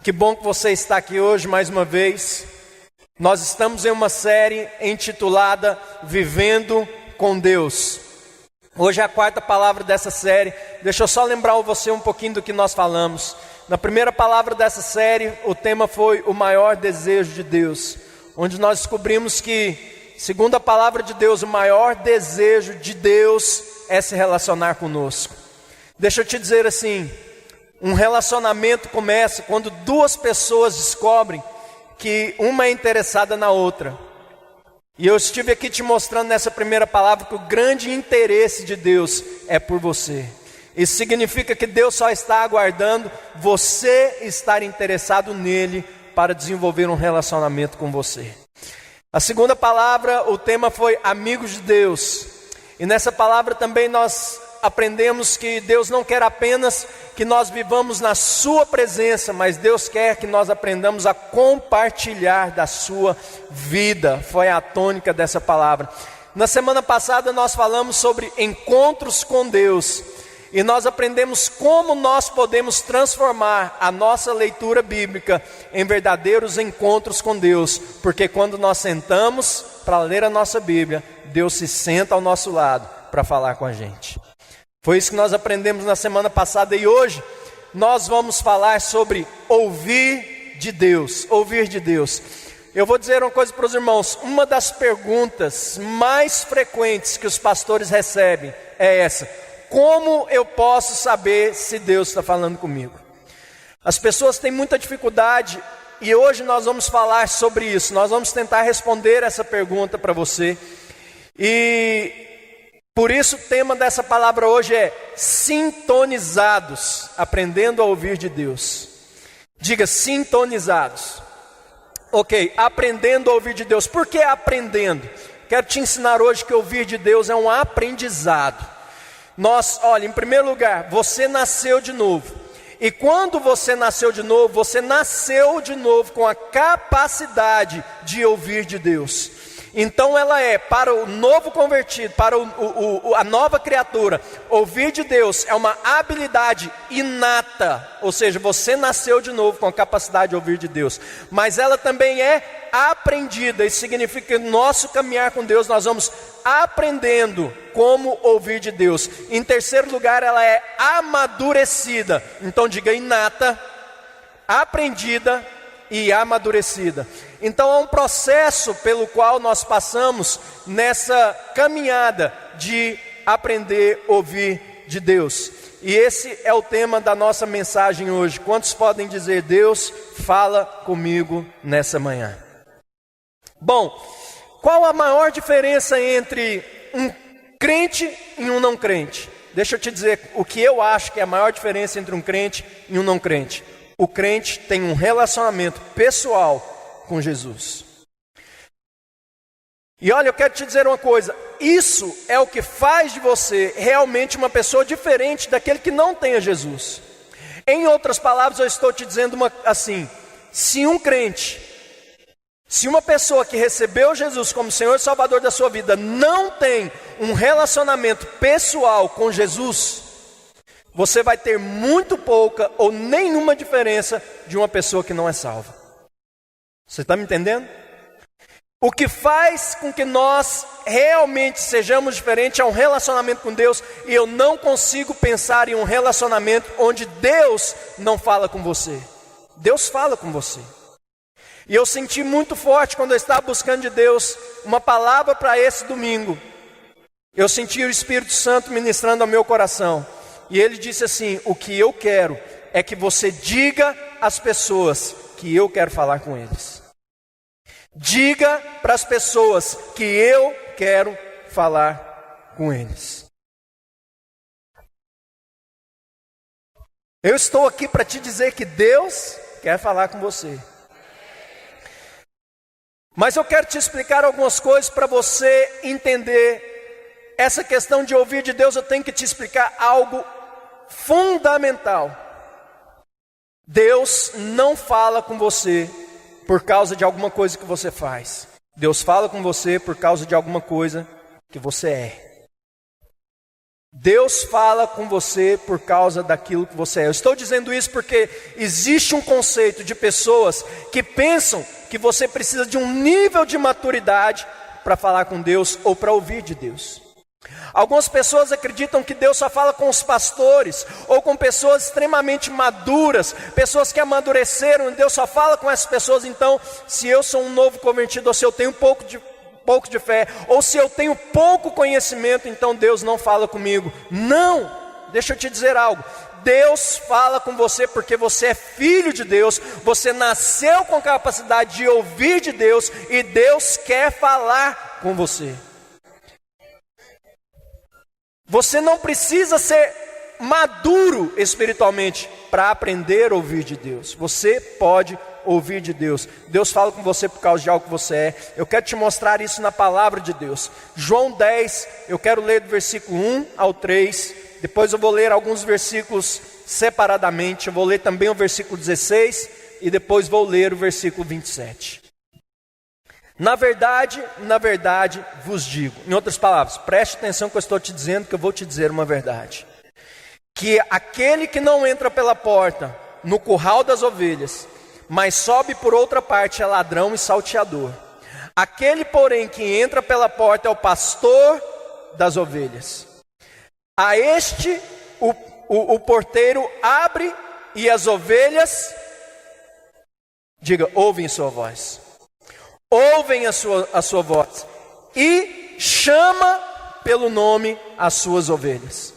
Que bom que você está aqui hoje mais uma vez. Nós estamos em uma série intitulada Vivendo com Deus. Hoje é a quarta palavra dessa série. Deixa eu só lembrar você um pouquinho do que nós falamos. Na primeira palavra dessa série, o tema foi o maior desejo de Deus, onde nós descobrimos que, segundo a palavra de Deus, o maior desejo de Deus é se relacionar conosco. Deixa eu te dizer assim, um relacionamento começa quando duas pessoas descobrem que uma é interessada na outra. E eu estive aqui te mostrando nessa primeira palavra que o grande interesse de Deus é por você. Isso significa que Deus só está aguardando você estar interessado nele para desenvolver um relacionamento com você. A segunda palavra, o tema foi amigos de Deus. E nessa palavra também nós aprendemos que Deus não quer apenas que nós vivamos na sua presença, mas Deus quer que nós aprendamos a compartilhar da sua vida. Foi a tônica dessa palavra. Na semana passada nós falamos sobre encontros com Deus. E nós aprendemos como nós podemos transformar a nossa leitura bíblica em verdadeiros encontros com Deus. Porque quando nós sentamos para ler a nossa Bíblia, Deus se senta ao nosso lado para falar com a gente. Foi isso que nós aprendemos na semana passada e hoje nós vamos falar sobre ouvir de Deus, ouvir de Deus. Eu vou dizer uma coisa para os irmãos, uma das perguntas mais frequentes que os pastores recebem é essa: como eu posso saber se Deus está falando comigo? As pessoas têm muita dificuldade e hoje nós vamos falar sobre isso, nós vamos tentar responder essa pergunta para você. E por isso o tema dessa palavra hoje é sintonizados, aprendendo a ouvir de Deus. Diga sintonizados. Ok, aprendendo a ouvir de Deus. Por que aprendendo? Quero te ensinar hoje que ouvir de Deus é um aprendizado. Olha, em primeiro lugar, você nasceu de novo. E quando você nasceu de novo com a capacidade de ouvir de Deus. Então ela é, para o novo convertido, para a nova criatura, ouvir de Deus é uma habilidade inata, ou seja, você nasceu de novo com a capacidade de ouvir de Deus, mas ela também é aprendida, isso significa que no nosso caminhar com Deus nós vamos aprendendo como ouvir de Deus. Em terceiro lugar, ela é amadurecida, então diga inata, aprendida e amadurecida. Então é um processo pelo qual nós passamos nessa caminhada de aprender a ouvir de Deus. E esse é o tema da nossa mensagem hoje. Quantos podem dizer: Deus fala comigo nessa manhã? Bom, qual a maior diferença entre um crente e um não crente? Deixa eu te dizer o que eu acho que é a maior diferença entre um crente e um não crente. O crente tem um relacionamento pessoal com Jesus. E olha, eu quero te dizer uma coisa, isso é o que faz de você realmente uma pessoa diferente daquele que não tem a Jesus. Em outras palavras, eu estou te dizendo assim: se um crente, se uma pessoa que recebeu Jesus como Senhor e Salvador da sua vida não tem um relacionamento pessoal com Jesus, você vai ter muito pouca ou nenhuma diferença de uma pessoa que não é salva. Você está me entendendo? O que faz com que nós realmente sejamos diferentes é um relacionamento com Deus. E eu não consigo pensar em um relacionamento onde Deus não fala com você. Deus fala com você. E eu senti muito forte quando eu estava buscando de Deus uma palavra para esse domingo. Eu senti o Espírito Santo ministrando ao meu coração. E ele disse assim: o que eu quero é que você diga às pessoas que eu quero falar com eles. Diga para as pessoas que eu quero falar com eles. Eu estou aqui para te dizer que Deus quer falar com você. Mas eu quero te explicar algumas coisas para você entender essa questão de ouvir de Deus. Eu tenho que te explicar algo fundamental. Deus não fala com você por causa de alguma coisa que você faz. Deus fala com você por causa de alguma coisa que você é. Deus fala com você por causa daquilo que você é. Eu estou dizendo isso porque existe um conceito de pessoas que pensam que você precisa de um nível de maturidade para falar com Deus ou para ouvir de Deus. Algumas pessoas acreditam que Deus só fala com os pastores ou com pessoas extremamente maduras, pessoas que amadureceram, e Deus só fala com essas pessoas. Então, se eu sou um novo convertido, ou se eu tenho pouco de fé, ou se eu tenho pouco conhecimento, então Deus não fala comigo. Não, deixa eu te dizer algo. Deus fala com você porque você é filho de Deus, você nasceu com capacidade de ouvir de Deus, e Deus quer falar com você. Você não precisa ser maduro espiritualmente para aprender a ouvir de Deus. Você pode ouvir de Deus. Deus fala com você por causa de algo que você é. Eu quero te mostrar isso na palavra de Deus. João 10, eu quero ler do versículo 1 ao 3. Depois eu vou ler alguns versículos separadamente. Eu vou ler também o versículo 16 e depois vou ler o versículo 27. Na verdade vos digo. Em outras palavras, preste atenção que eu estou te dizendo, que eu vou te dizer uma verdade. Que aquele que não entra pela porta no curral das ovelhas, mas sobe por outra parte, é ladrão e salteador. Aquele, porém, que entra pela porta é o pastor das ovelhas. A este o porteiro abre, e as ovelhas, diga, ouvem sua voz. Ouvem a sua voz e chama pelo nome as suas ovelhas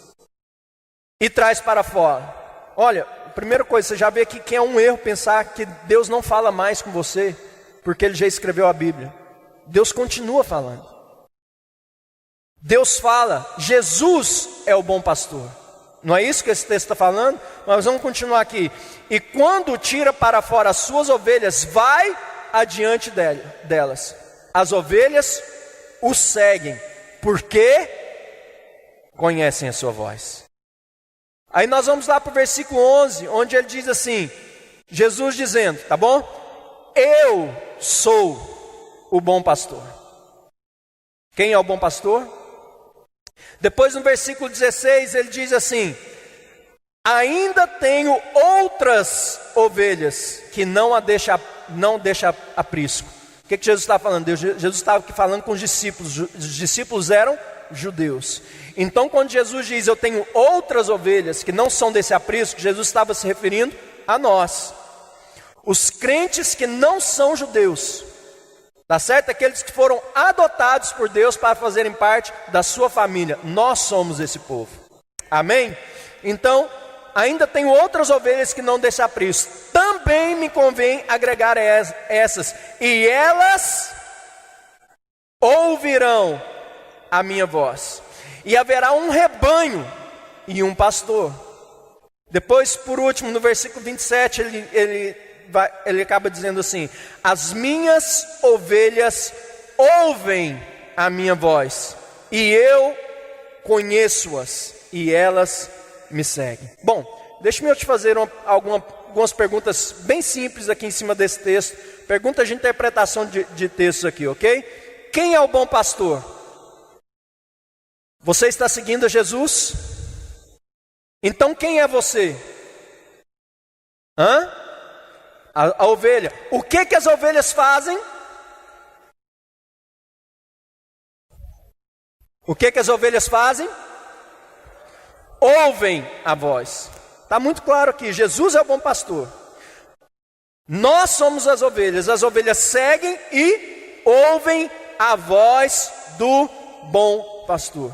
e traz para fora. Olha, primeira coisa, você já vê aqui que é um erro pensar que Deus não fala mais com você porque Ele já escreveu a Bíblia. Deus continua falando. Deus fala, Jesus é o bom pastor. Não é isso que esse texto está falando? Mas vamos continuar aqui. E quando tira para fora as suas ovelhas, vai adiante delas. As ovelhas o seguem, porque conhecem a sua voz. Aí nós vamos lá para o versículo 11, onde ele diz assim, Jesus dizendo, tá bom? Eu sou o bom pastor. Quem é o bom pastor? Depois no versículo 16 ele diz assim, ainda tenho outras ovelhas que não deixa aprisco. O que Jesus está falando? Jesus estava aqui falando com os discípulos. Os discípulos eram judeus. Então quando Jesus diz, eu tenho outras ovelhas que não são desse aprisco, Jesus estava se referindo a nós. Os crentes que não são judeus. Tá certo? Aqueles que foram adotados por Deus para fazerem parte da sua família. Nós somos esse povo. Amém? Então, ainda tenho outras ovelhas que não deixam aprisco. Também me convém agregar essas. E elas ouvirão a minha voz. E haverá um rebanho e um pastor. Depois, por último, no versículo 27, ele acaba dizendo assim, as minhas ovelhas ouvem a minha voz, e eu conheço-as, e elas me seguem. Bom, deixa-me eu te fazer algumas perguntas bem simples aqui em cima desse texto, perguntas de interpretação de textos aqui, ok? Quem é o bom pastor? Você está seguindo a Jesus? Então quem é você? A ovelha. O que as ovelhas fazem? O que as ovelhas fazem? Ouvem a voz. Está muito claro aqui, Jesus é o bom pastor. Nós somos as ovelhas seguem e ouvem a voz do bom pastor.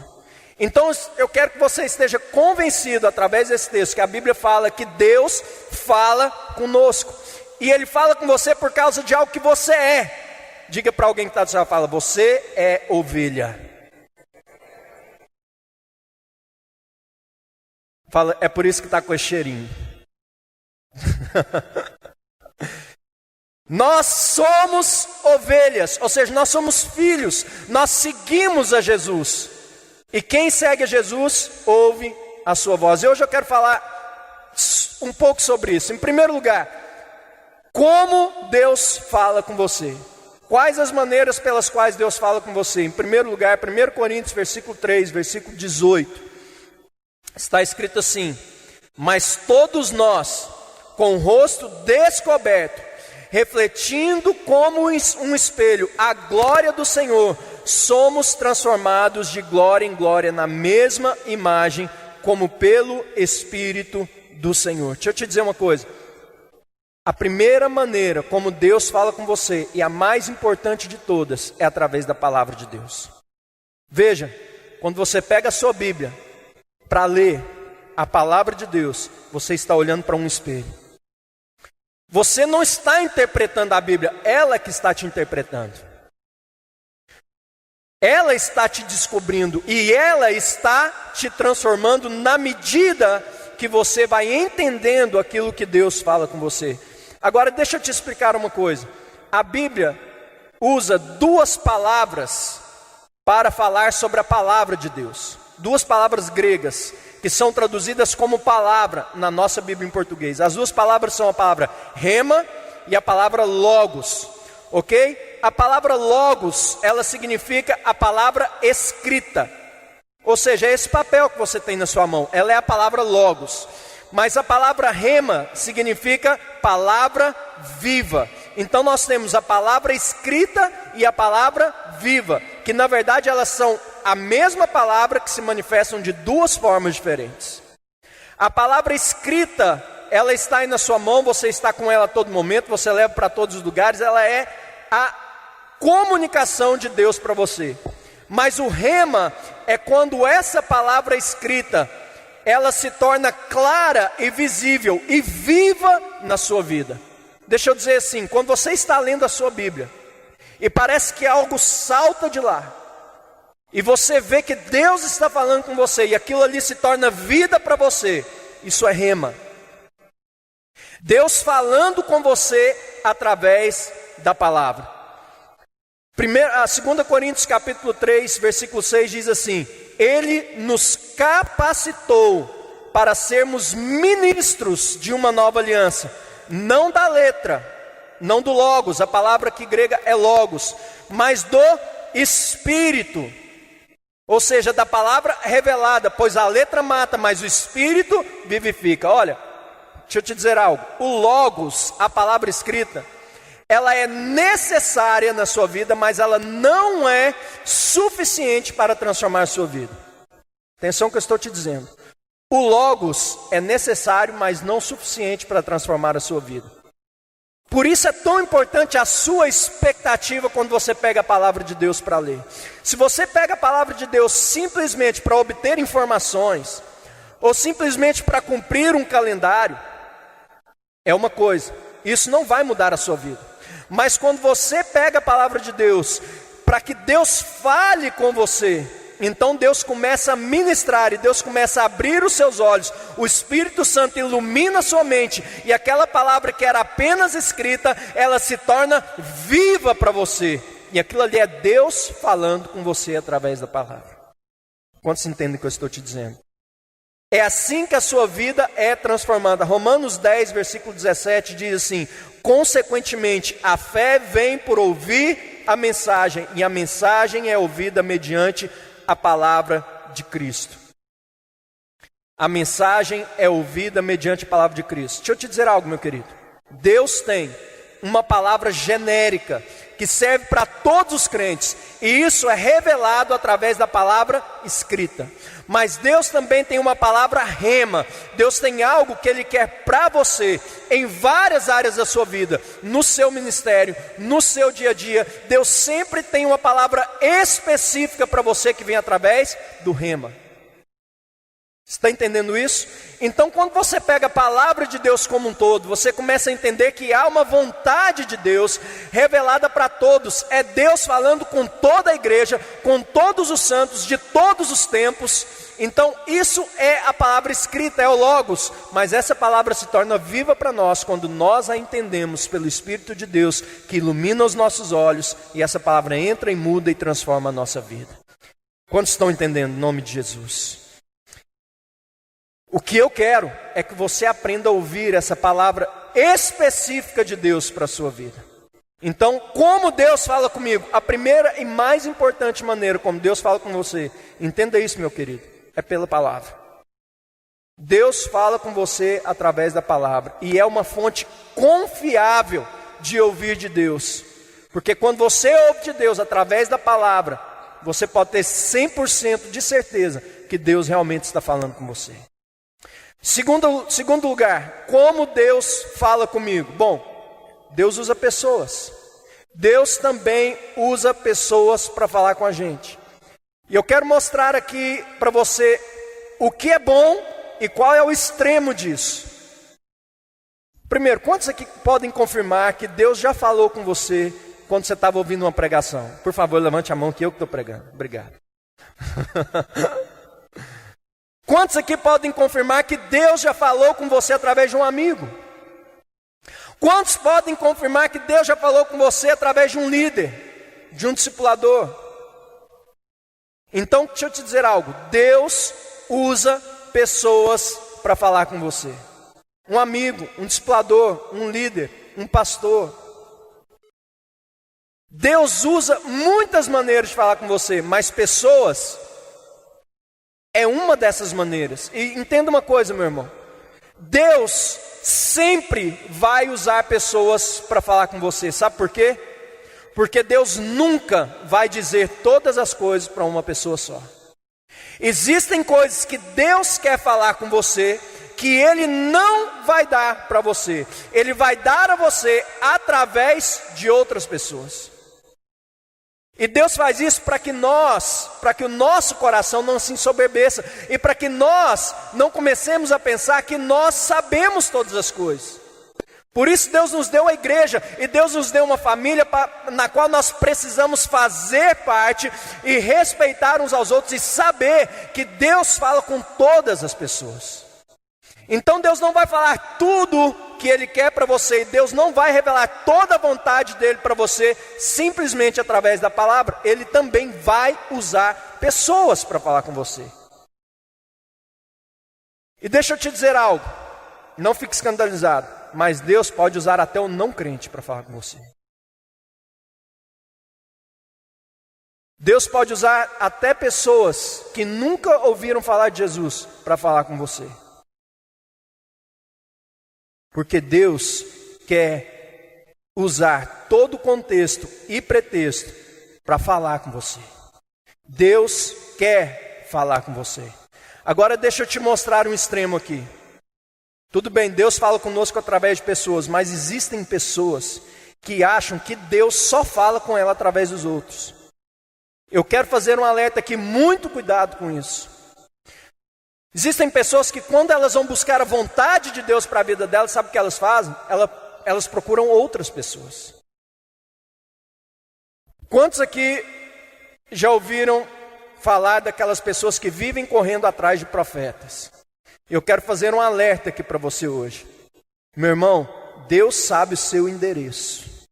Então eu quero que você esteja convencido através desse texto que a Bíblia fala que Deus fala conosco. E Ele fala com você por causa de algo que você é. Diga para alguém que está do seu lado, você é ovelha. Fala, é por isso que está com esse cheirinho. Nós somos ovelhas, ou seja, nós somos filhos, nós seguimos a Jesus. E quem segue a Jesus, ouve a sua voz. E hoje eu quero falar um pouco sobre isso. Em primeiro lugar, como Deus fala com você. Quais as maneiras pelas quais Deus fala com você? Em primeiro lugar, 1 Coríntios, versículo 3, versículo 18. está escrito assim: mas todos nós, com o rosto descoberto, refletindo como um espelho a glória do Senhor, somos transformados de glória em glória na mesma imagem, como pelo Espírito do Senhor. Deixa eu te dizer uma coisa. A primeira maneira como Deus fala com você, e a mais importante de todas, é através da palavra de Deus. Veja, quando você pega a sua Bíblia para ler a palavra de Deus, você está olhando para um espelho. Você não está interpretando a Bíblia, ela que está te interpretando. Ela está te descobrindo e ela está te transformando na medida que você vai entendendo aquilo que Deus fala com você. Agora deixa eu te explicar uma coisa. A Bíblia usa duas palavras para falar sobre a palavra de Deus. Duas palavras gregas que são traduzidas como palavra na nossa Bíblia em português. As duas palavras são a palavra rema e a palavra logos, ok? A palavra logos, ela significa a palavra escrita. Ou seja, é esse papel que você tem na sua mão, ela é a palavra logos. Mas a palavra rema significa palavra viva. Então nós temos a palavra escrita e a palavra viva, que na verdade elas são a mesma palavra que se manifestam de duas formas diferentes. A palavra escrita, ela está aí na sua mão, você está com ela a todo momento, você leva para todos os lugares, ela é a comunicação de Deus para você. Mas o rema é quando essa palavra escrita, ela se torna clara e visível e viva na sua vida. Deixa eu dizer assim, quando você está lendo a sua Bíblia e parece que algo salta de lá, e você vê que Deus está falando com você e aquilo ali se torna vida para você, isso é rema. Deus falando com você através da palavra. 2 Coríntios capítulo 3, versículo 6 diz assim: Ele nos capacitou para sermos ministros de uma nova aliança, não da letra, não do logos, a palavra aqui grega é logos, mas do Espírito. Ou seja, da palavra revelada, pois a letra mata, mas o Espírito vivifica. Olha, deixa eu te dizer algo. O logos, a palavra escrita, ela é necessária na sua vida, mas ela não é suficiente para transformar a sua vida. Atenção que eu estou te dizendo. O logos é necessário, mas não suficiente para transformar a sua vida. Por isso é tão importante a sua expectativa quando você pega a palavra de Deus para ler. Se você pega a palavra de Deus simplesmente para obter informações, ou simplesmente para cumprir um calendário, é uma coisa, isso não vai mudar a sua vida. Mas quando você pega a palavra de Deus para que Deus fale com você, então Deus começa a ministrar e Deus começa a abrir os seus olhos. O Espírito Santo ilumina a sua mente e aquela palavra que era apenas escrita, ela se torna viva para você. E aquilo ali é Deus falando com você através da palavra. Quantos entendem o que eu estou te dizendo? É assim que a sua vida é transformada. Romanos 10, versículo 17 diz assim: consequentemente, a fé vem por ouvir a mensagem, e a mensagem é ouvida mediante a palavra de Cristo. A mensagem é ouvida mediante a palavra de Cristo. Deixa eu te dizer algo, meu querido. Deus tem uma palavra genérica que serve para todos os crentes, e isso é revelado através da palavra escrita. Mas Deus também tem uma palavra rema. Deus tem algo que Ele quer para você, em várias áreas da sua vida, no seu ministério, no seu dia a dia. Deus sempre tem uma palavra específica para você que vem através do rema. Está entendendo isso? Então quando você pega a palavra de Deus como um todo, você começa a entender que há uma vontade de Deus revelada para todos. É Deus falando com toda a igreja, com todos os santos de todos os tempos. Então isso é a palavra escrita, é o logos. Mas essa palavra se torna viva para nós quando nós a entendemos pelo Espírito de Deus, que ilumina os nossos olhos, e essa palavra entra e muda e transforma a nossa vida. Quantos estão entendendo? Em nome de Jesus. O que eu quero é que você aprenda a ouvir essa palavra específica de Deus para a sua vida. Então, como Deus fala comigo? A primeira e mais importante maneira como Deus fala com você, entenda isso, meu querido, é pela palavra. Deus fala com você através da palavra, e é uma fonte confiável de ouvir de Deus, porque quando você ouve de Deus através da palavra, você pode ter 100% de certeza que Deus realmente está falando com você. Segundo lugar, como Deus fala comigo? Bom, Deus usa pessoas. Deus também usa pessoas para falar com a gente. E eu quero mostrar aqui para você o que é bom e qual é o extremo disso. Primeiro, quantos aqui podem confirmar que Deus já falou com você quando você estava ouvindo uma pregação? Por favor, levante a mão que eu que estou pregando. Obrigado. Quantos aqui podem confirmar que Deus já falou com você através de um amigo? Quantos podem confirmar que Deus já falou com você através de um líder, de um discipulador? Então, deixa eu te dizer algo. Deus usa pessoas para falar com você. Um amigo, um discipulador, um líder, um pastor. Deus usa muitas maneiras de falar com você, mas pessoas é uma dessas maneiras. E entenda uma coisa, meu irmão. Deus sempre vai usar pessoas para falar com você. Sabe por quê? Porque Deus nunca vai dizer todas as coisas para uma pessoa só. Existem coisas que Deus quer falar com você que Ele não vai dar para você. Ele vai dar a você através de outras pessoas. E Deus faz isso para que o nosso coração não se ensoberbeça. E para que nós não comecemos a pensar que nós sabemos todas as coisas. Por isso Deus nos deu a igreja. E Deus nos deu uma família na qual nós precisamos fazer parte. E respeitar uns aos outros. E saber que Deus fala com todas as pessoas. Então Deus não vai falar tudo que Ele quer para você, e Deus não vai revelar toda a vontade dEle para você, simplesmente através da palavra. Ele também vai usar pessoas para falar com você. E deixa eu te dizer algo, não fique escandalizado, mas Deus pode usar até o não crente para falar com você. Deus pode usar até pessoas que nunca ouviram falar de Jesus para falar com você. Porque Deus quer usar todo o contexto e pretexto para falar com você. Deus quer falar com você. Agora deixa eu te mostrar um extremo aqui. Tudo bem, Deus fala conosco através de pessoas, mas existem pessoas que acham que Deus só fala com ela através dos outros. Eu quero fazer um alerta aqui, muito cuidado com isso. Existem pessoas que quando elas vão buscar a vontade de Deus para a vida delas, sabe o que elas fazem? Elas procuram outras pessoas. Quantos aqui já ouviram falar daquelas pessoas que vivem correndo atrás de profetas? Eu quero fazer um alerta aqui para você hoje. Meu irmão, Deus sabe o seu endereço.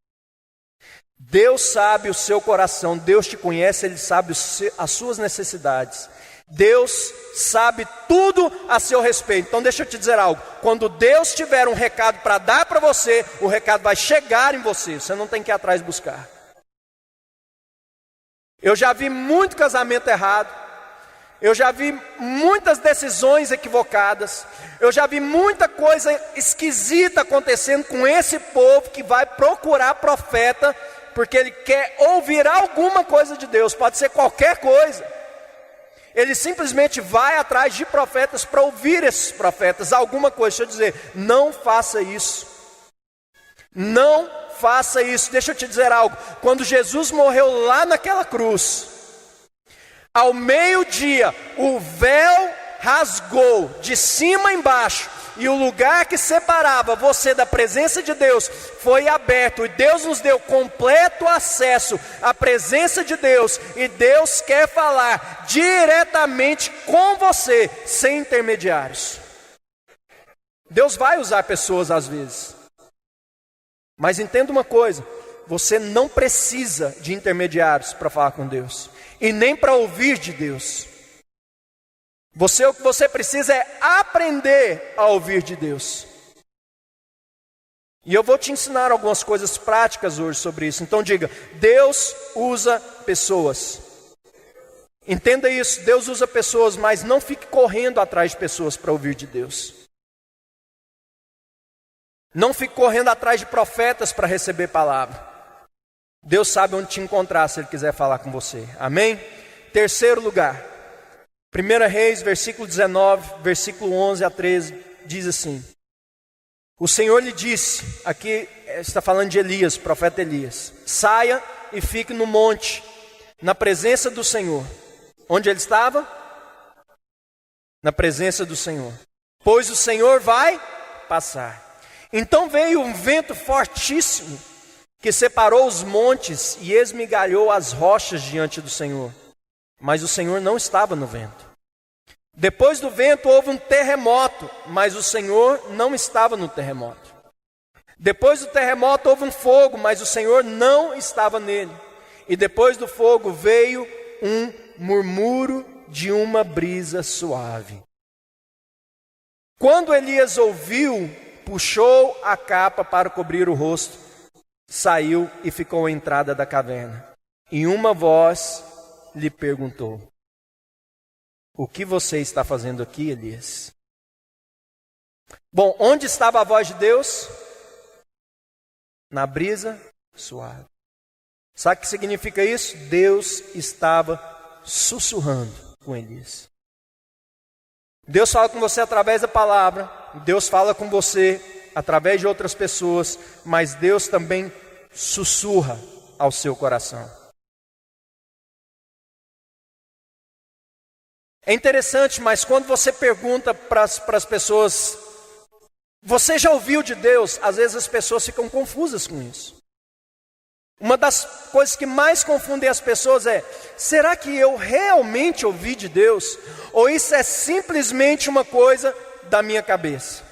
Deus sabe o seu coração, Deus te conhece, Ele sabe as suas necessidades. Deus sabe tudo a seu respeito. Então deixa eu te dizer algo. Quando Deus tiver um recado para dar para você, o recado vai chegar em você. Você não tem que ir atrás buscar. Eu já vi muito casamento errado. Eu já vi muitas decisões equivocadas. Eu já vi muita coisa esquisita acontecendo com esse povo que vai procurar profeta porque ele quer ouvir alguma coisa de Deus. Pode ser qualquer coisa. Ele simplesmente vai atrás de profetas para ouvir esses profetas alguma coisa. Deixa eu dizer, não faça isso. Não faça isso. Deixa eu te dizer algo. Quando Jesus morreu lá naquela cruz, ao meio-dia, o véu rasgou de cima a embaixo. E o lugar que separava você da presença de Deus foi aberto. E Deus nos deu completo acesso à presença de Deus. E Deus quer falar diretamente com você, sem intermediários. Deus vai usar pessoas às vezes. Mas entenda uma coisa. Você não precisa de intermediários para falar com Deus. E nem para ouvir de Deus. O que você precisa é aprender a ouvir de Deus. E eu vou te ensinar algumas coisas práticas hoje sobre isso. Então diga, Deus usa pessoas. Entenda isso, Deus usa pessoas, mas não fique correndo atrás de pessoas para ouvir de Deus. Não fique correndo atrás de profetas para receber palavra. Deus sabe onde te encontrar se Ele quiser falar com você. Amém? Terceiro lugar. 1 Reis, versículo 19, versículo 11 a 13, diz assim: o Senhor lhe disse, aqui está falando de Elias, profeta Elias: saia e fique no monte, na presença do Senhor. Onde ele estava? Na presença do Senhor. Pois o Senhor vai passar. Então veio um vento fortíssimo, que separou os montes e esmigalhou as rochas diante do Senhor. Mas o Senhor não estava no vento. Depois do vento houve um terremoto, mas o Senhor não estava no terremoto. Depois do terremoto houve um fogo, mas o Senhor não estava nele. E depois do fogo veio um murmúrio de uma brisa suave. Quando Elias ouviu, puxou a capa para cobrir o rosto, saiu e ficou à entrada da caverna. E uma voz lhe perguntou: o que você está fazendo aqui, Elias? Bom, onde estava a voz de Deus? Na brisa suave. Sabe o que significa isso? Deus estava sussurrando com Elias. Deus fala com você através da palavra, Deus fala com você através de outras pessoas, mas Deus também sussurra ao seu coração. É interessante, mas quando você pergunta para as pessoas: você já ouviu de Deus? Às vezes as pessoas ficam confusas com isso. Uma das coisas que mais confundem as pessoas é: será que eu realmente ouvi de Deus? Ou isso é simplesmente uma coisa da minha cabeça?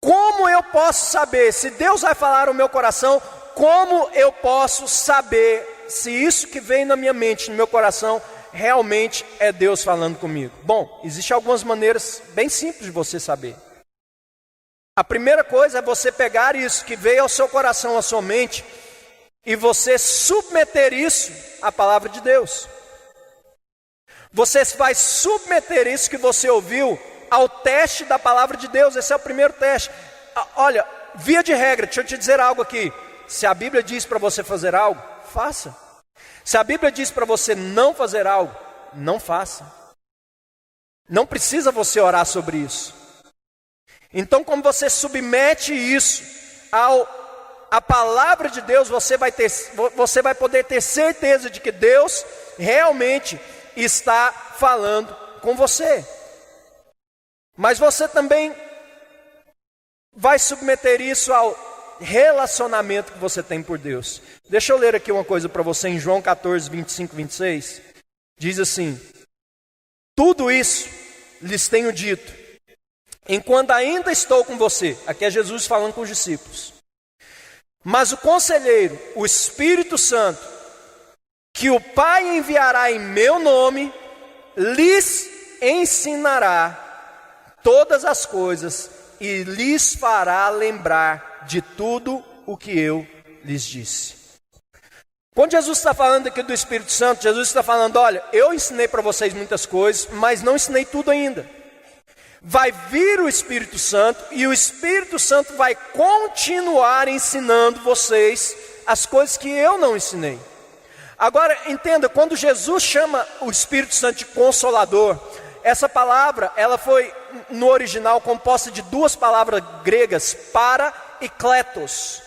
Como eu posso saber? Se Deus vai falar no meu coração, como eu posso saber se isso que vem na minha mente, no meu coração, realmente é Deus falando comigo? Bom, existem algumas maneiras bem simples de você saber. A primeira coisa é você pegar isso que veio ao seu coração, à sua mente, e você submeter isso à palavra de Deus. Você vai submeter isso que você ouviu ao teste da palavra de Deus. Esse é o primeiro teste. Olha, via de regra, deixa eu te dizer algo aqui. Se a Bíblia diz para você fazer algo, faça. Se a Bíblia diz para você não fazer algo, não faça. Não precisa você orar sobre isso. Então, como você submete isso à palavra de Deus, você vai poder ter certeza de que Deus realmente está falando com você. Mas você também vai submeter isso ao relacionamento que você tem por Deus. Deixa eu ler aqui uma coisa para você em João 14, 25, 26. Diz assim: tudo isso lhes tenho dito, enquanto ainda estou com você. Aqui é Jesus falando com os discípulos. Mas o conselheiro, o Espírito Santo, que o Pai enviará em meu nome, lhes ensinará todas as coisas e lhes fará lembrar de tudo o que eu lhes disse. Quando Jesus está falando aqui do Espírito Santo, Jesus está falando: olha, eu ensinei para vocês muitas coisas, mas não ensinei tudo ainda. Vai vir o Espírito Santo e o Espírito Santo vai continuar ensinando vocês as coisas que eu não ensinei. Agora entenda, quando Jesus chama o Espírito Santo de Consolador, essa palavra, ela foi no original composta de duas palavras gregas, para e kletos.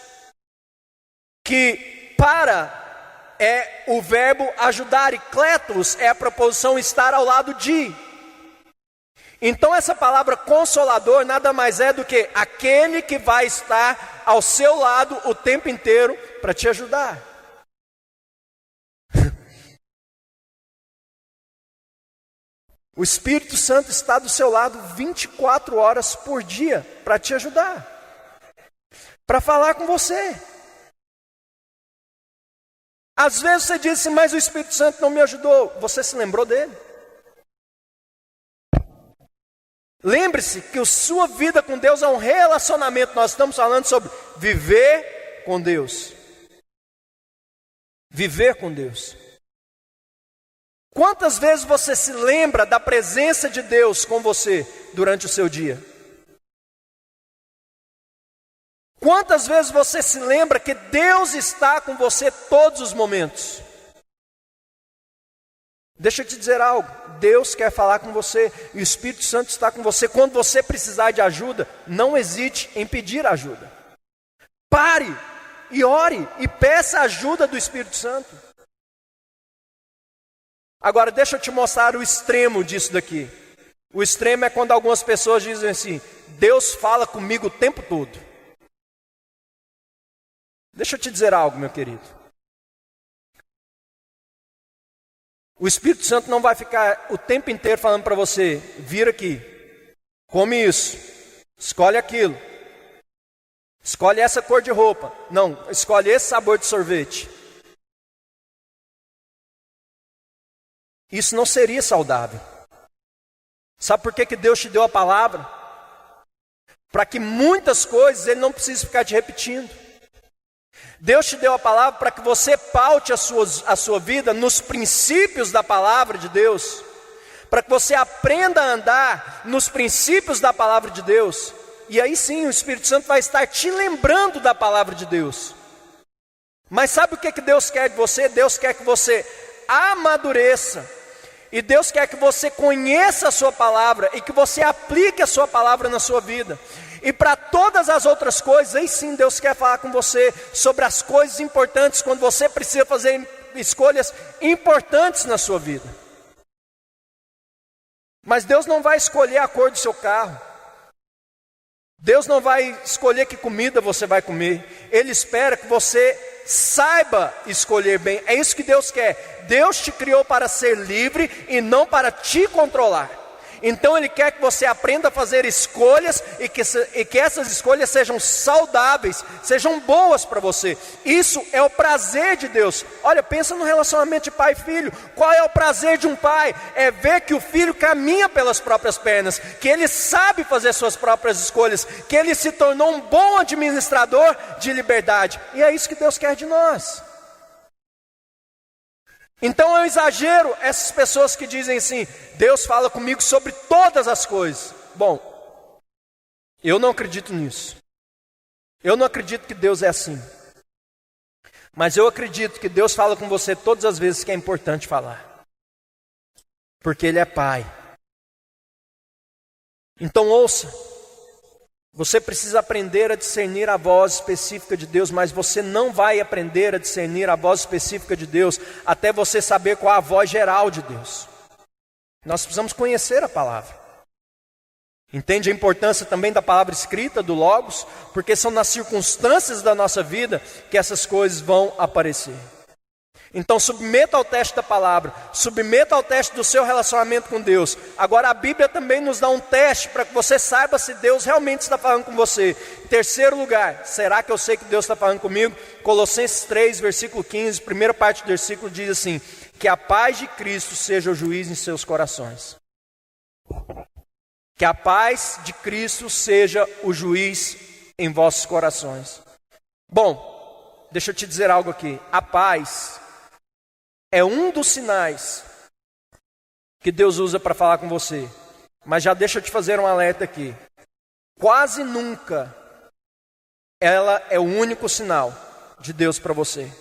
Que para é o verbo ajudar e kletos é a preposição estar ao lado de. Então essa palavra consolador nada mais é do que aquele que vai estar ao seu lado o tempo inteiro para te ajudar. O Espírito Santo está do seu lado 24 horas por dia para te ajudar, para falar com você. Às vezes você diz assim: mas o Espírito Santo não me ajudou. Você se lembrou dele? Lembre-se que a sua vida com Deus é um relacionamento. Nós estamos falando sobre viver com Deus. Viver com Deus. Quantas vezes você se lembra da presença de Deus com você durante o seu dia? Quantas vezes você se lembra que Deus está com você todos os momentos? Deixa eu te dizer algo, Deus quer falar com você, e o Espírito Santo está com você. Quando você precisar de ajuda, não hesite em pedir ajuda. Pare e ore e peça a ajuda do Espírito Santo. Agora deixa eu te mostrar o extremo disso daqui. O extremo é quando algumas pessoas dizem assim: Deus fala comigo o tempo todo. Deixa eu te dizer algo, meu querido. O Espírito Santo não vai ficar o tempo inteiro falando para você: vira aqui, come isso, escolhe aquilo, escolhe essa cor de roupa. Não, escolhe esse sabor de sorvete. Isso não seria saudável. Sabe por que Deus te deu a palavra? Para que muitas coisas Ele não precise ficar te repetindo. Deus te deu a palavra para que você paute a sua vida nos princípios da palavra de Deus, para que você aprenda a andar nos princípios da palavra de Deus, e aí sim o Espírito Santo vai estar te lembrando da palavra de Deus. Mas sabe o que Deus quer de você? Deus quer que você amadureça, e Deus quer que você conheça a sua palavra e que você aplique a sua palavra na sua vida. E para todas as outras coisas, aí sim Deus quer falar com você sobre as coisas importantes, quando você precisa fazer escolhas importantes na sua vida. Mas Deus não vai escolher a cor do seu carro. Deus não vai escolher que comida você vai comer. Ele espera que você saiba escolher bem. É isso que Deus quer. Deus te criou para ser livre e não para te controlar. Então Ele quer que você aprenda a fazer escolhas e que essas escolhas sejam saudáveis, sejam boas para você. Isso é o prazer de Deus. Olha, pensa no relacionamento de pai e filho. Qual é o prazer de um pai? É ver que o filho caminha pelas próprias pernas, que ele sabe fazer suas próprias escolhas, que ele se tornou um bom administrador de liberdade. E é isso que Deus quer de nós. Então é um exagero essas pessoas que dizem assim: Deus fala comigo sobre todas as coisas. Bom, eu não acredito nisso. Eu não acredito que Deus é assim. Mas eu acredito que Deus fala com você todas as vezes que é importante falar. Porque Ele é Pai. Então ouça. Você precisa aprender a discernir a voz específica de Deus, mas você não vai aprender a discernir a voz específica de Deus até você saber qual é a voz geral de Deus. Nós precisamos conhecer a palavra. Entende a importância também da palavra escrita, do Logos? Porque são nas circunstâncias da nossa vida que essas coisas vão aparecer. Então submeta ao teste da palavra, submeta ao teste do seu relacionamento com Deus. Agora a Bíblia também nos dá um teste para que você saiba se Deus realmente está falando com você. Em terceiro lugar, será que eu sei que Deus está falando comigo? Colossenses 3, versículo 15, primeira parte do versículo diz assim: que a paz de Cristo seja o juiz em seus corações. Que a paz de Cristo seja o juiz em vossos corações. Bom, deixa eu te dizer algo aqui. A paz é um dos sinais que Deus usa para falar com você. Mas já deixa eu te fazer um alerta aqui. Quase nunca ela é o único sinal de Deus para você.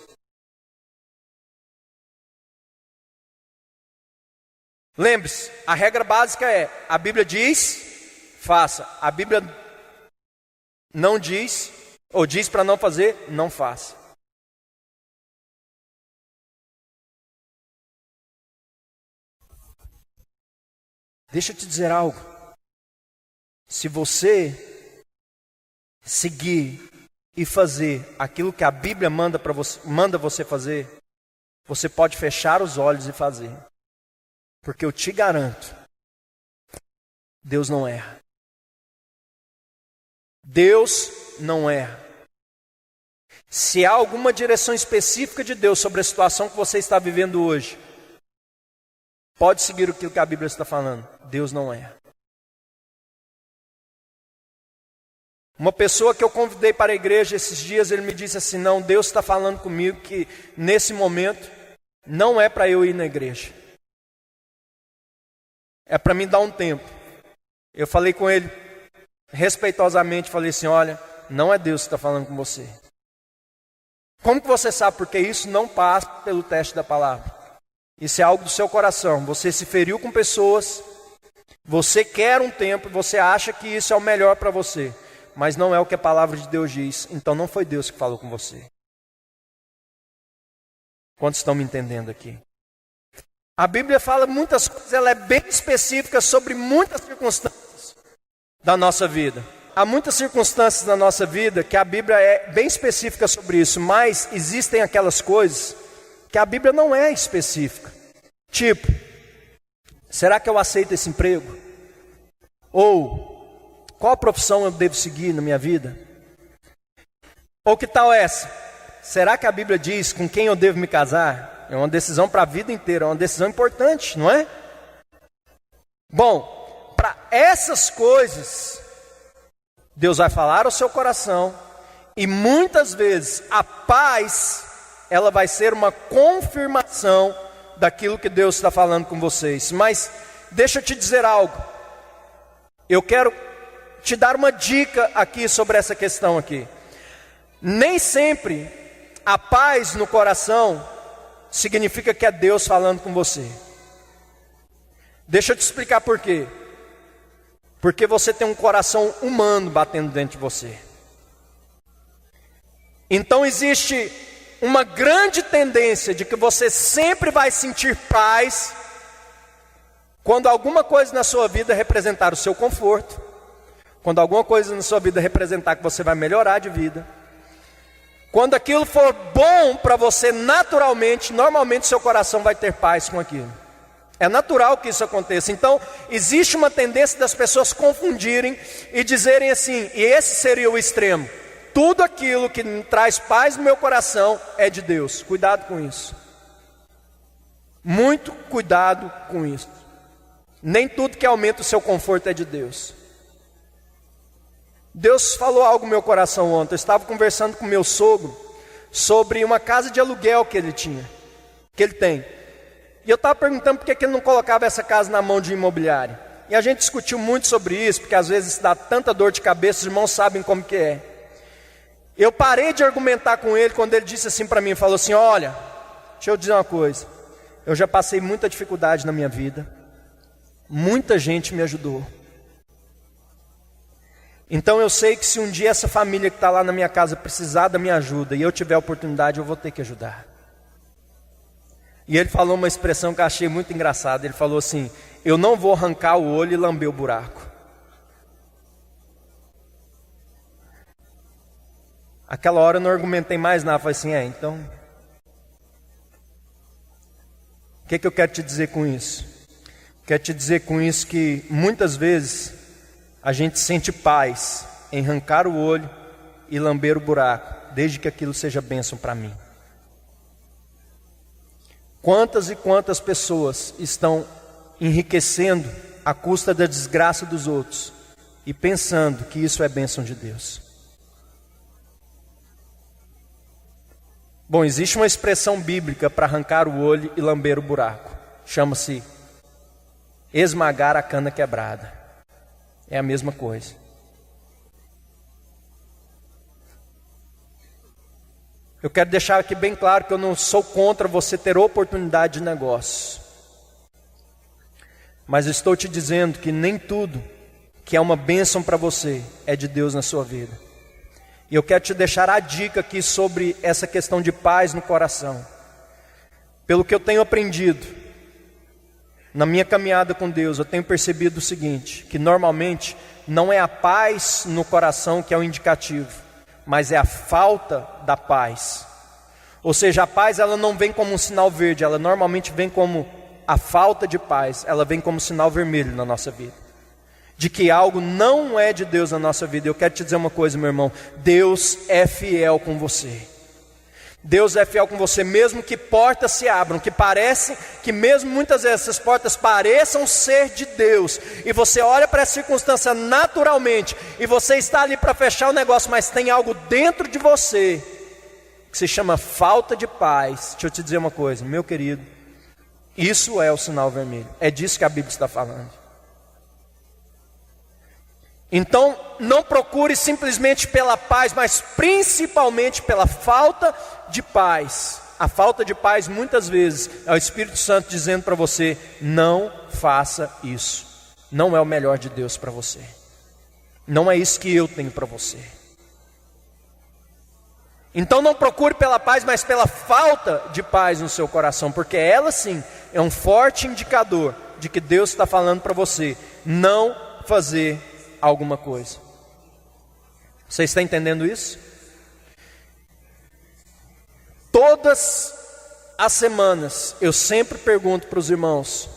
Lembre-se, a regra básica é: a Bíblia diz, faça. A Bíblia não diz, ou diz para não fazer, não faça. Deixa eu te dizer algo. Se você seguir e fazer aquilo que a Bíblia manda você fazer, você pode fechar os olhos e fazer. Porque eu te garanto, Deus não erra. Deus não erra. Se há alguma direção específica de Deus sobre a situação que você está vivendo hoje, pode seguir aquilo que a Bíblia está falando. Deus não erra. Uma pessoa que eu convidei para a igreja esses dias, ele me disse assim: não, Deus está falando comigo que nesse momento não é para eu ir na igreja. é para me dar um tempo. Eu falei com ele, respeitosamente, falei assim, olha, não é Deus que está falando com você. Como que você sabe? Porque isso não passa pelo teste da palavra. Isso é algo do seu coração. Você se feriu com pessoas, você quer um tempo, você acha que isso é o melhor para você. Mas não é o que a palavra de Deus diz. Então não foi Deus que falou com você. Quantos estão me entendendo aqui? A Bíblia fala muitas coisas, ela é bem específica sobre muitas circunstâncias da nossa vida. Há muitas circunstâncias na nossa vida que a Bíblia é bem específica sobre isso, mas existem aquelas coisas que a Bíblia não é específica. Tipo, será que eu aceito esse emprego? Ou, qual profissão eu devo seguir na minha vida? Ou que tal essa? Será que a Bíblia diz com quem eu devo me casar? É uma decisão para a vida inteira, é uma decisão importante, não é? Bom, para essas coisas, Deus vai falar ao seu coração e muitas vezes a paz, ela vai ser uma confirmação daquilo que Deus está falando com vocês. Mas deixa eu te dizer algo. Eu quero te dar uma dica aqui sobre essa questão aqui. Nem sempre a paz no coração significa que é Deus falando com você. Deixa eu te explicar por quê. Porque você tem um coração humano batendo dentro de você. Então existe uma grande tendência de que você sempre vai sentir paz quando alguma coisa na sua vida representar o seu conforto, quando alguma coisa na sua vida representar que você vai melhorar de vida, quando aquilo for bom para você naturalmente, normalmente seu coração vai ter paz com aquilo. É natural que isso aconteça. Então, existe uma tendência das pessoas confundirem e dizerem assim, e esse seria o extremo: tudo aquilo que me traz paz no meu coração é de Deus. Cuidado com isso. Muito cuidado com isso. Nem tudo que aumenta o seu conforto é de Deus. Deus falou algo no meu coração ontem. Eu estava conversando com meu sogro sobre uma casa de aluguel que ele tem. E eu estava perguntando por que ele não colocava essa casa na mão de um imobiliário. E a gente discutiu muito sobre isso, porque às vezes dá tanta dor de cabeça, os irmãos sabem como que é. Eu parei de argumentar com ele quando ele disse assim para mim, falou assim, olha, deixa eu dizer uma coisa, eu já passei muita dificuldade na minha vida, muita gente me ajudou. Então eu sei que se um dia essa família que está lá na minha casa precisar da minha ajuda e eu tiver a oportunidade, eu vou ter que ajudar. E ele falou uma expressão que eu achei muito engraçada. Ele falou assim, eu não vou arrancar o olho e lamber o buraco. Aquela hora eu não argumentei mais nada. Falei assim, então... O que eu quero te dizer com isso? Quero te dizer com isso que muitas vezes a gente sente paz em arrancar o olho e lamber o buraco, desde que aquilo seja bênção para mim. Quantas e quantas pessoas estão enriquecendo à custa da desgraça dos outros e pensando que isso é bênção de Deus? Bom, existe uma expressão bíblica para arrancar o olho e lamber o buraco. Chama-se esmagar a cana quebrada. É a mesma coisa. Eu quero deixar aqui bem claro que eu não sou contra você ter oportunidade de negócio. Mas eu estou te dizendo que nem tudo que é uma bênção para você é de Deus na sua vida. E eu quero te deixar a dica aqui sobre essa questão de paz no coração. Pelo que eu tenho aprendido na minha caminhada com Deus, eu tenho percebido o seguinte, que normalmente não é a paz no coração que é o indicativo, mas é a falta da paz. Ou seja, a paz ela não vem como um sinal verde, ela normalmente vem como a falta de paz, ela vem como sinal vermelho na nossa vida, de que algo não é de Deus na nossa vida. Eu quero te dizer uma coisa, meu irmão, Deus é fiel com você. Deus é fiel com você, mesmo que portas se abram, que parece que mesmo muitas vezes essas portas pareçam ser de Deus, e você olha para essa circunstância naturalmente, e você está ali para fechar o negócio, mas tem algo dentro de você, que se chama falta de paz. Deixa eu te dizer uma coisa, meu querido, isso é o sinal vermelho, é disso que a Bíblia está falando. Então, não procure simplesmente pela paz, mas principalmente pela falta de paz. A falta de paz, muitas vezes, é o Espírito Santo dizendo para você: não faça isso. Não é o melhor de Deus para você. Não é isso que eu tenho para você. Então não procure pela paz, mas pela falta de paz no seu coração, porque ela sim é um forte indicador de que Deus está falando para você não fazer alguma coisa. Você está entendendo isso? Todas as semanas eu sempre pergunto para os irmãos,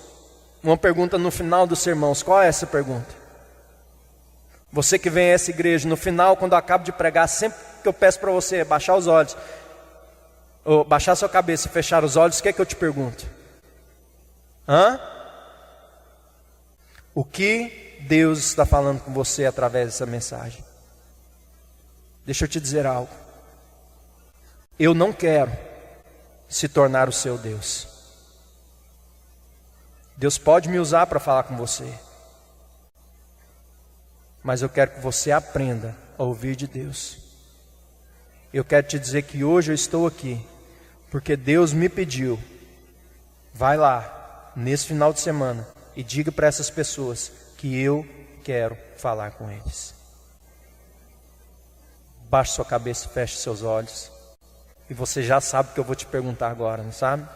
uma pergunta no final dos sermões. Qual é essa pergunta? Você que vem a essa igreja, no final, quando eu acabo de pregar, sempre que eu peço para você baixar os olhos, ou baixar sua cabeça e fechar os olhos, o que é que eu te pergunto? O que Deus está falando com você através dessa mensagem? Deixa eu te dizer algo. Eu não quero se tornar o seu Deus. Deus pode me usar para falar com você, mas eu quero que você aprenda a ouvir de Deus. Eu quero te dizer que hoje eu estou aqui porque Deus me pediu: vai lá nesse final de semana e diga para essas pessoas que eu quero falar com eles. Baixe sua cabeça e feche seus olhos. E você já sabe o que eu vou te perguntar agora, não sabe?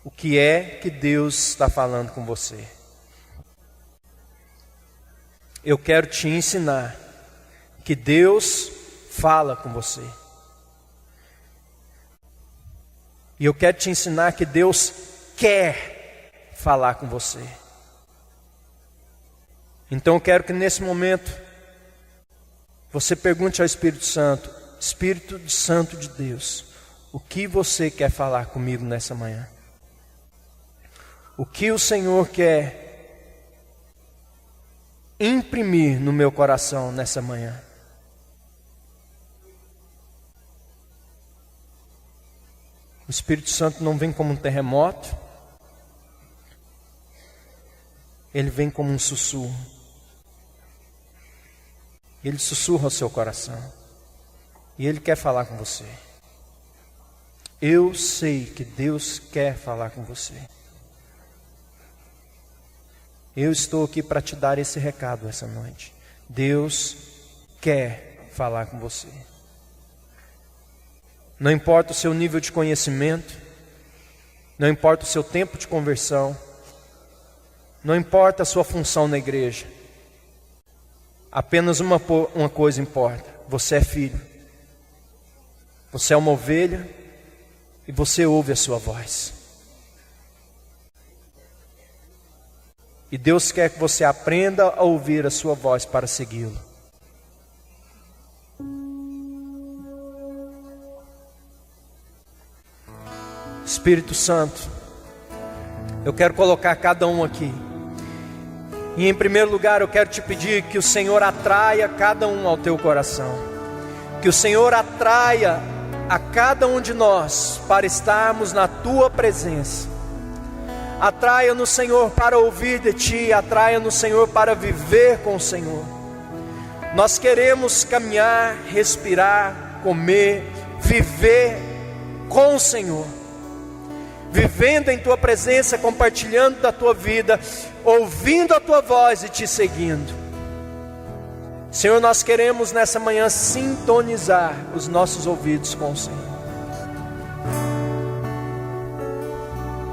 O que é que Deus está falando com você? Eu quero te ensinar que Deus fala com você. E eu quero te ensinar que Deus quer falar com você. Então eu quero que nesse momento você pergunte ao Espírito Santo: Espírito Santo de Deus, o que você quer falar comigo nessa manhã? O que o Senhor quer imprimir no meu coração nessa manhã? O Espírito Santo não vem como um terremoto, ele vem como um sussurro. Ele sussurra ao seu coração e ele quer falar com você. Eu sei que Deus quer falar com você. Eu estou aqui para te dar esse recado essa noite. Deus quer falar com você. Não importa o seu nível de conhecimento, não importa o seu tempo de conversão, não importa a sua função na igreja. Apenas uma coisa importa: você é filho, você é uma ovelha e você ouve a sua voz. E Deus quer que você aprenda a ouvir a sua voz para segui-lo. Espírito Santo, eu quero colocar cada um aqui. E em primeiro lugar eu quero te pedir que o Senhor atraia cada um ao teu coração. Que o Senhor atraia a cada um de nós para estarmos na tua presença. Atraia-nos, Senhor, para ouvir de ti. Atraia-nos, Senhor, para viver com o Senhor. Nós queremos caminhar, respirar, comer, viver com o Senhor. Vivendo em tua presença, compartilhando da tua vida, ouvindo a tua voz e te seguindo. Senhor, nós queremos nessa manhã sintonizar os nossos ouvidos com o Senhor.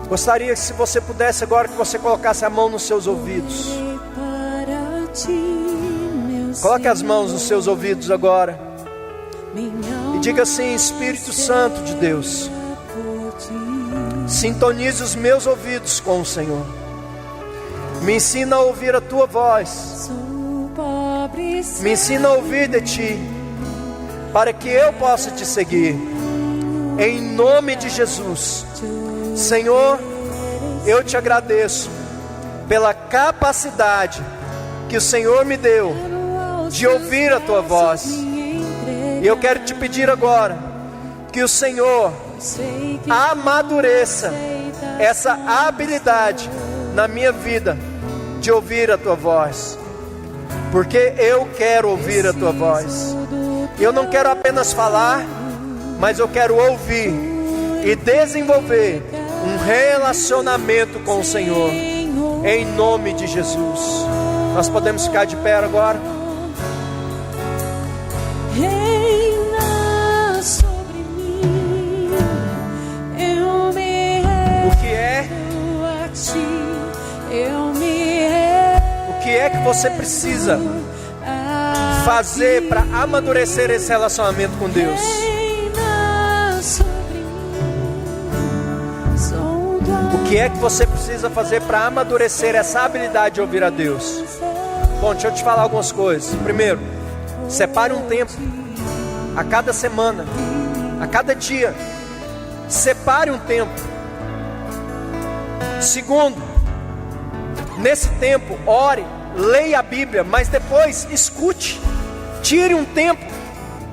Gostaria que, se você pudesse agora, que você colocasse a mão nos seus ouvidos. Coloque as mãos nos seus ouvidos agora e diga assim: Espírito Santo de Deus, sintonize os meus ouvidos com o Senhor. Me ensina a ouvir a tua voz. Me ensina a ouvir de ti, para que eu possa te seguir. Em nome de Jesus. Senhor, eu te agradeço pela capacidade que o Senhor me deu de ouvir a tua voz. E eu quero te pedir agora que o Senhor amadureça essa habilidade na minha vida de ouvir a tua voz. porque eu quero ouvir a tua voz. Eu não quero apenas falar, mas eu quero ouvir e desenvolver um relacionamento com o Senhor, em nome de Jesus. Nós podemos ficar de pé agora? Reina sobre mim, eu me O que é? rendo a ti, eu me rendo O que é que você precisa a fazer para amadurecer esse relacionamento com Deus? Reina sobre mim, sou tua O que é que você precisa fazer para amadurecer essa habilidade de ouvir a Deus? Bom, deixa eu te falar algumas coisas. Primeiro, separe um tempo a cada semana, a cada dia. Separe um tempo. Segundo, nesse tempo, ore, leia a Bíblia, mas depois escute. Tire um tempo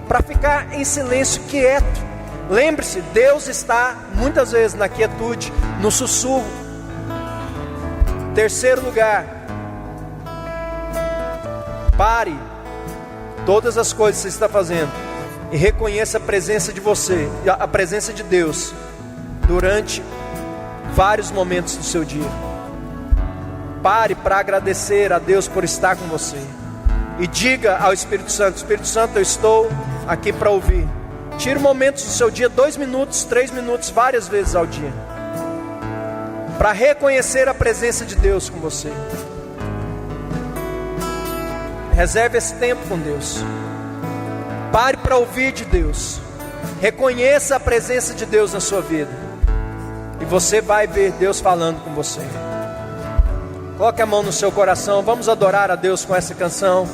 para ficar em silêncio, quieto. Lembre-se, Deus está muitas vezes na quietude, no sussurro. Terceiro lugar, pare todas as coisas que você está fazendo e reconheça a presença de você, a presença de Deus durante vários momentos do seu dia. Pare para agradecer a Deus por estar com você e diga ao Espírito Santo: Espírito Santo, eu estou aqui para ouvir. Tire momentos do seu dia, 2 minutos, 3 minutos, várias vezes ao dia, para reconhecer a presença de Deus com você. Reserve esse tempo com Deus. Pare para ouvir de Deus. Reconheça a presença de Deus na sua vida, e você vai ver Deus falando com você. Coloque a mão no seu coração. Vamos adorar a Deus com essa canção.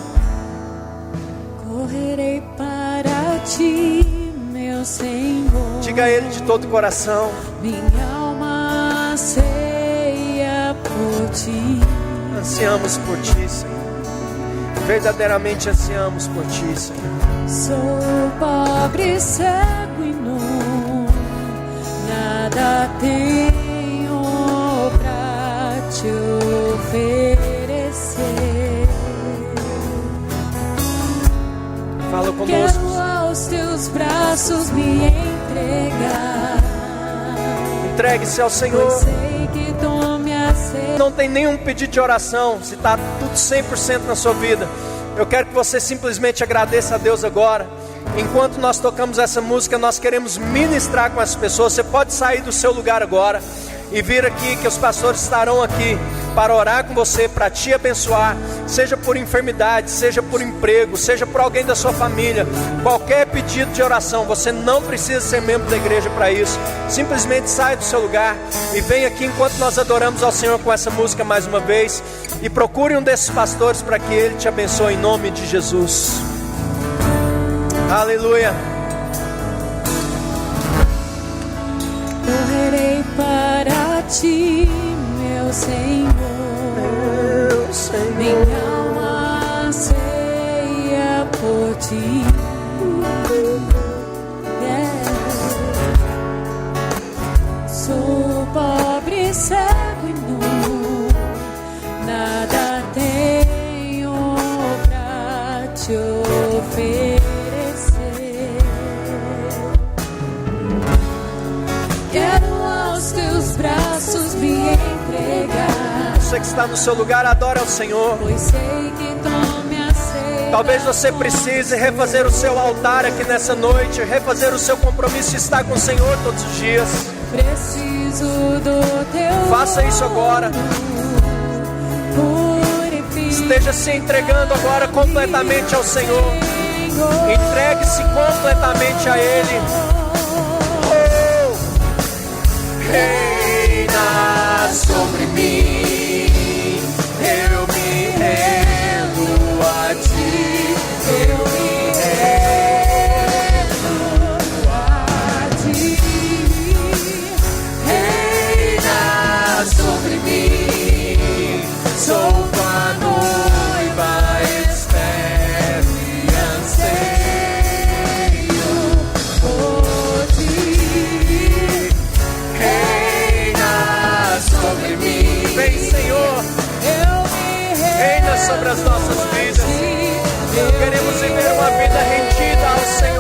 Correrei para ti, meu Senhor. Diga a Ele de todo o coração. Minha alma anseia por ti. Ansiamos por ti, Senhor. Verdadeiramente ansiamos por ti, Senhor. Sou pobre, cego e nu, nada tenho pra te oferecer. Fala conosco. Quero aos teus braços me entregar. Entregue-se ao Pois Senhor. sei que tu me aceitas. Não tem nenhum pedido de oração. Se está tudo 100% na sua vida, eu quero que você simplesmente agradeça a Deus agora. Enquanto nós tocamos essa música, nós queremos ministrar com essas pessoas. Você pode sair do seu lugar agora e vir aqui, que os pastores estarão aqui para orar com você, para te abençoar, seja por enfermidade, seja por emprego, seja por alguém da sua família. Qualquer pedido de oração, você não precisa ser membro da igreja para isso. Simplesmente sai do seu lugar e vem aqui enquanto nós adoramos ao Senhor com essa música mais uma vez, e procure um desses pastores para que ele te abençoe em nome de Jesus. Aleluia. Correrei para ti, meu Senhor. Meu Senhor. Minha alma anseia por ti. Sou pobre, cego e nu, nada tenho pra te oferecer. Quero aos teus braços me entregar. Você que está no seu lugar, adora ao Senhor. Pois sei que tu me aceitas. Talvez você precise refazer o seu altar aqui nessa noite, refazer o seu compromisso de estar com o Senhor todos os dias. Preciso do teu Faça isso agora. Purifica. Esteja se entregando agora completamente ao Senhor. Entregue-se completamente a Ele. Oh! Reina sobre mim, eu me rendo a ti, eu me rendo a ti. Reina sobre mim, sou tua noiva, espero e anseio por ti. Reina sobre mim. sobre as nossas vidas. Queremos viver uma vida rendida ao Senhor.